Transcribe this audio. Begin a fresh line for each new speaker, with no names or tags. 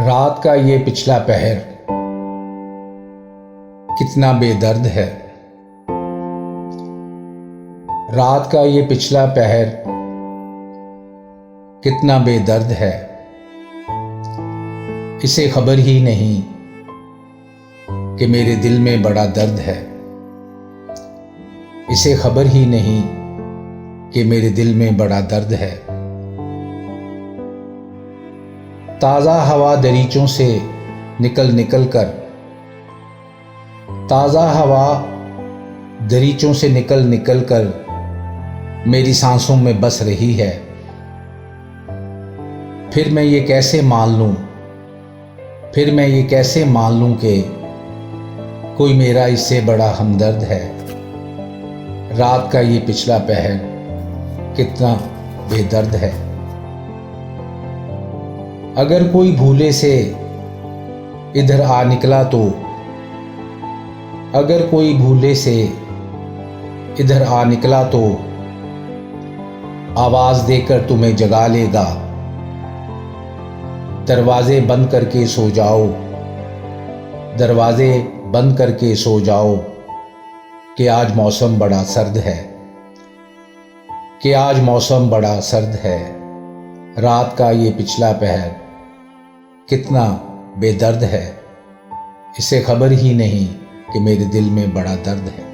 रात का ये पिछला पहर कितना बेदर्द है। रात का ये पिछला पहर कितना बेदर्द है। इसे खबर ही नहीं कि मेरे दिल में बड़ा दर्द है। इसे खबर ही नहीं कि मेरे दिल में बड़ा दर्द है। ताज़ा हवा दरीचों से निकल निकल कर, ताज़ा हवा दरीचों से निकल निकल कर मेरी सांसों में बस रही है। फिर मैं ये कैसे मान लूं, फिर मैं ये कैसे मान लूं कि कोई मेरा इससे बड़ा हमदर्द है। रात का ये पिछला पहर कितना बेदर्द है। अगर कोई भूले से इधर आ निकला तो, अगर कोई भूले से इधर आ निकला तो आवाज देकर तुम्हें जगा लेगा। दरवाजे बंद करके सो जाओ, दरवाजे बंद करके सो जाओ कि आज मौसम बड़ा सर्द है, कि आज मौसम बड़ा सर्द है। रात का ये पिछला पहर कितना बेदर्द है। इसे खबर ही नहीं कि मेरे दिल में बड़ा दर्द है।